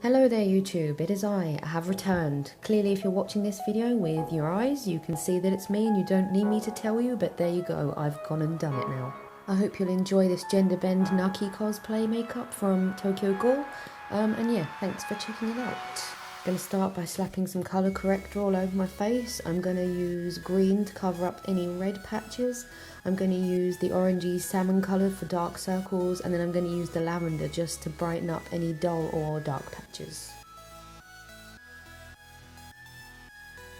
Hello there YouTube, it is I have returned. Clearly if you're watching this video with your eyes, you can see that it's me and you don't need me to tell you, but there you go, I've gone and done it now. I hope you'll enjoy this Genderbend Naki cosplay makeup from Tokyo Ghoul, and yeah, thanks for checking it out. I'm going to start by slapping some colour corrector all over my face. I'm going to use green to cover up any red patches. I'm going to use the orangey salmon colour for dark circles, and then I'm going to use the lavender just to brighten up any dull or dark patches.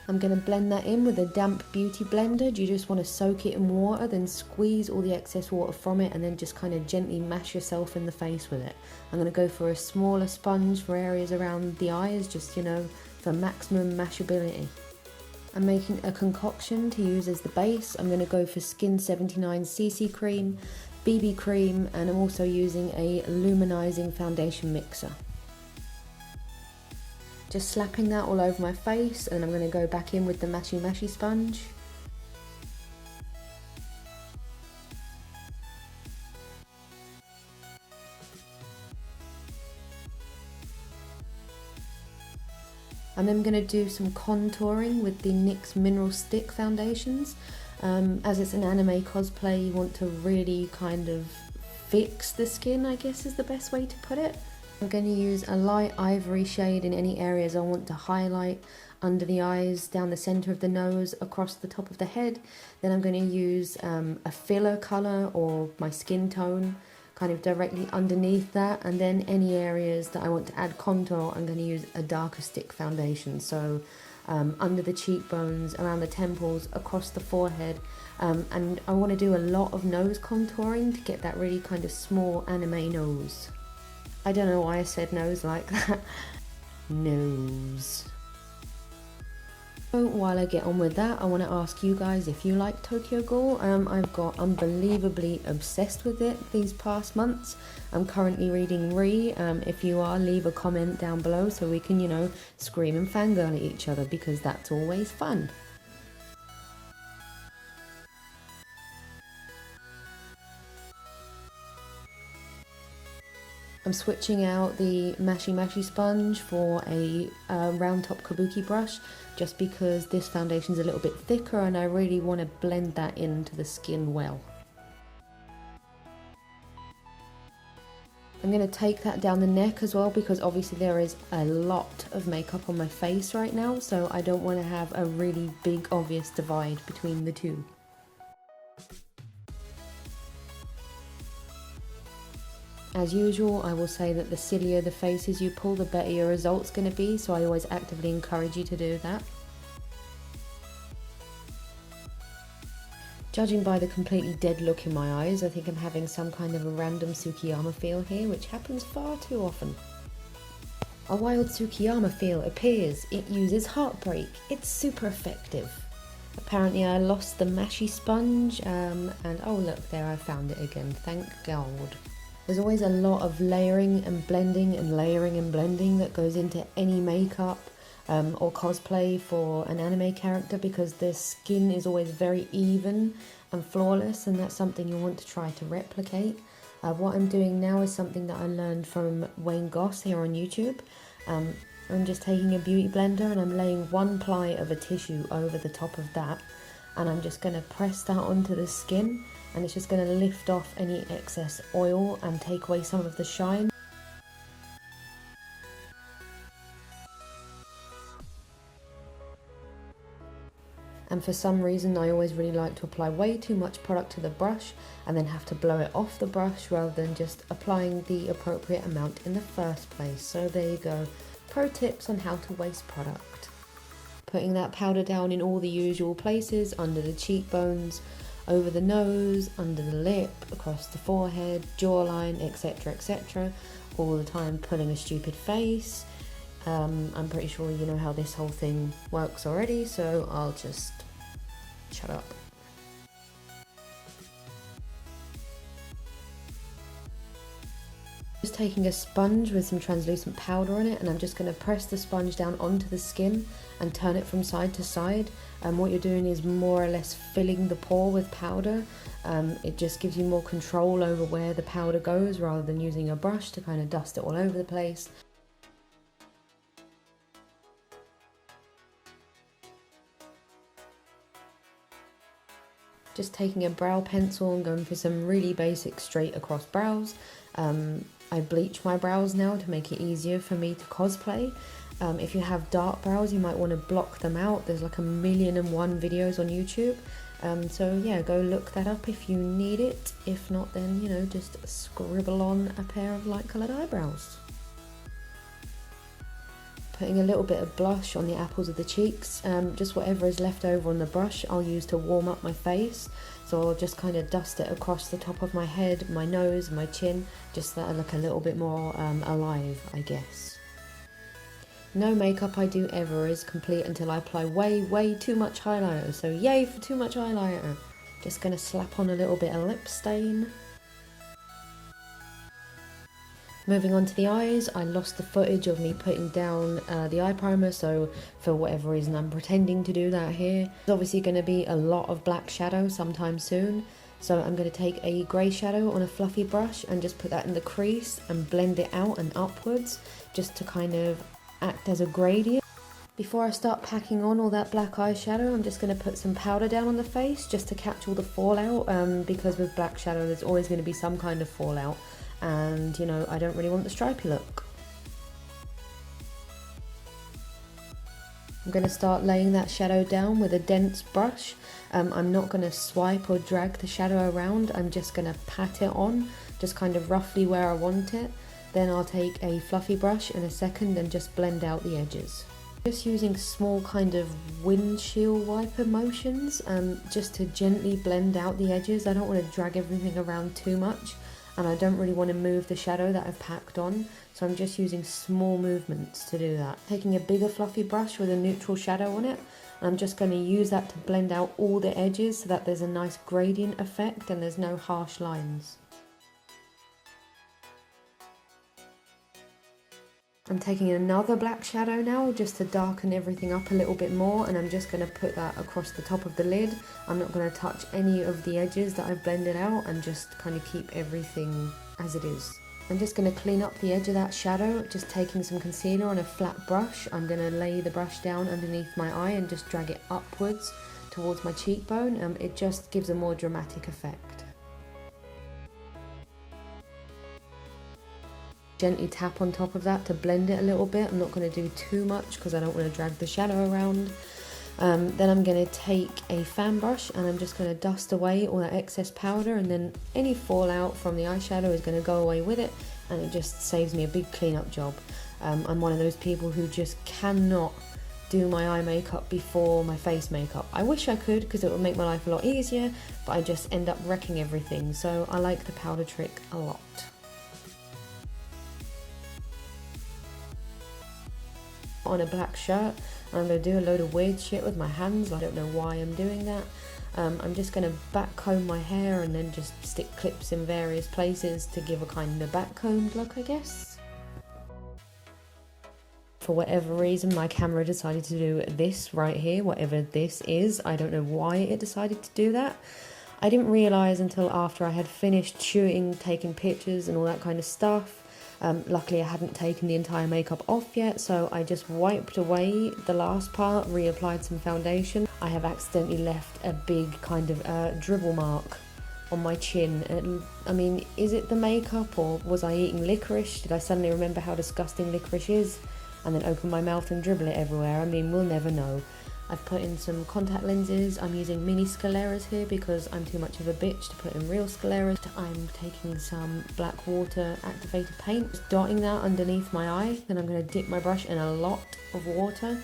I'm going to blend that in with a damp beauty blender. You just want to soak it in water, then squeeze all the excess water from it and then just kind of gently mash yourself in the face with it. I'm going to go for a smaller sponge for areas around the eyes, just, you know, for maximum mashability. I'm making a concoction to use as the base. I'm going to go for Skin 79 CC cream, BB cream, and I'm also using a luminizing foundation mixer. Just slapping that all over my face, and I'm going to go back in with the mashy sponge. I'm then going to do some contouring with the NYX Mineral Stick foundations. As it's an anime cosplay, you want to really kind of fix the skin, I guess is the best way to put it. I'm going to use a light ivory shade in any areas I want to highlight, under the eyes, down the centre of the nose, across the top of the head. Then I'm going to use a filler colour or my skin tone kind of directly underneath that, and then any areas that I want to add contour, I'm going to use a darker stick foundation. So under the cheekbones, around the temples, across the forehead, and I want to do a lot of nose contouring to get that really kind of small anime nose. I don't know why I said nose like that. Nose. So while I get on with that, I want to ask you guys if you like Tokyo Ghoul. I've got unbelievably obsessed with it these past months. I'm currently reading Re. If you are, leave a comment down below so we can, you know, scream and fangirl at each other, because that's always fun. I'm switching out the mashy sponge for a round top kabuki brush, just because this foundation's a little bit thicker and I really want to blend that into the skin well. I'm going to take that down the neck as well, because obviously there is a lot of makeup on my face right now, so I don't want to have a really big obvious divide between the two. As usual, I will say that the sillier the faces you pull, the better your result's going to be, so I always actively encourage you to do that. Judging by the completely dead look in my eyes, I think I'm having some kind of a random Tsukiyama feel here, which happens far too often. A wild Tsukiyama feel appears. It uses Heartbreak. It's super effective. Apparently I lost the mashy sponge, and oh look, there I found it again, thank God. There's always a lot of layering and blending and layering and blending that goes into any makeup or cosplay for an anime character, because their skin is always very even and flawless, and that's something you want to try to replicate. What I'm doing now is something that I learned from Wayne Goss here on YouTube. I'm just taking a beauty blender and I'm laying one ply of a tissue over the top of that, and I'm just going to press that onto the skin, and it's just going to lift off any excess oil and take away some of the shine. And for some reason I always really like to apply way too much product to the brush and then have to blow it off the brush, rather than just applying the appropriate amount in the first place. So there you go, pro tips on how to waste product. Putting that powder down in all the usual places, under the cheekbones, over the nose, under the lip, across the forehead, jawline, etc, etc, all the time pulling a stupid face. I'm pretty sure you know how this whole thing works already, so I'll just shut up. Just taking a sponge with some translucent powder on it, and I'm just going to press the sponge down onto the skin and turn it from side to side. What you're doing is more or less filling the pore with powder. It just gives you more control over where the powder goes, rather than using a brush to kind of dust it all over the place. just taking a brow pencil and going for some really basic straight across brows. I bleach my brows now to make it easier for me to cosplay. If you have dark brows, you might want to block them out. There's like 1,000,001 videos on YouTube. So yeah, go look that up if you need it. If not, then, you know, just scribble on a pair of light coloured eyebrows. Putting a little bit of blush on the apples of the cheeks. Just whatever is left over on the brush I'll use to warm up my face. So I'll just kind of dust it across the top of my head, my nose, my chin, just so that I look a little bit more alive, I guess. No makeup I do ever is complete until I apply way too much highlighter, so yay for too much highlighter. Just gonna slap on a little bit of lip stain. Moving on to the eyes, I lost the footage of me putting down the eye primer, so for whatever reason I'm pretending to do that here. There's obviously going to be a lot of black shadow sometime soon, so I'm going to take a grey shadow on a fluffy brush and just put that in the crease and blend it out and upwards, just to kind of act as a gradient. Before I start packing on all that black eyeshadow, I'm just going to put some powder down on the face just to catch all the fallout, because with black shadow there's always going to be some kind of fallout. And, you know, I don't really want the stripy look. I'm going to start laying that shadow down with a dense brush. I'm not going to swipe or drag the shadow around, I'm just going to pat it on, just kind of roughly where I want it. Then I'll take a fluffy brush in a second and just blend out the edges. Just using small kind of windshield wiper motions, just to gently blend out the edges. I don't want to drag everything around too much. And I don't really want to move the shadow that I've packed on, so I'm just using small movements to do that. Taking a bigger fluffy brush with a neutral shadow on it, and I'm just going to use that to blend out all the edges so that there's a nice gradient effect and there's no harsh lines. I'm taking another black shadow now just to darken everything up a little bit more, and I'm just going to put that across the top of the lid. I'm not going to touch any of the edges that I've blended out and just kind of keep everything as it is. I'm just going to clean up the edge of that shadow, just taking some concealer on a flat brush. I'm going to lay the brush down underneath my eye and just drag it upwards towards my cheekbone. It just gives a more dramatic effect. Gently tap on top of that to blend it a little bit. I'm not going to do too much because I don't want to drag the shadow around. Then I'm going to take a fan brush and I'm just going to dust away all that excess powder, and then any fallout from the eyeshadow is going to go away with it, and it just saves me a big cleanup job. I'm one of those people who just cannot do my eye makeup before my face makeup. I wish I could because it would make my life a lot easier, but I just end up wrecking everything, so I like the powder trick a lot. On a black shirt, I'm going to do a load of weird shit with my hands. I don't know why I'm doing that. I'm just going to back comb my hair and then just stick clips in various places to give a kind of back combed look, I guess. For whatever reason, my camera decided to do this right here, whatever this is. I don't know why it decided to do that. I didn't realise until after I had finished shooting, taking pictures and all that kind of stuff. Luckily I hadn't taken the entire makeup off yet, so I just wiped away the last part, reapplied some foundation. I have accidentally left a big kind of dribble mark on my chin. I mean, is it the makeup or was I eating licorice? Did I suddenly remember how disgusting licorice is and then open my mouth and dribble it everywhere? I mean, we'll never know. I've put in some contact lenses. I'm using mini Scleras here because I'm too much of a bitch to put in real Scleras. I'm taking some black water activated paint, just dotting that underneath my eye. Then I'm going to dip my brush in a lot of water,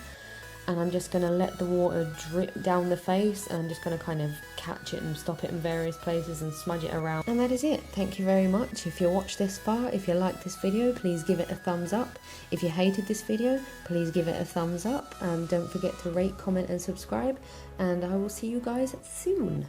and I'm just going to let the water drip down the face, and I'm just going to kind of catch it and stop it in various places and smudge it around. And that is it. Thank you very much. If you watched this far, if you liked this video, please give it a thumbs up. If you hated this video, please give it a thumbs up. Don't forget to rate, comment and subscribe, and I will see you guys soon.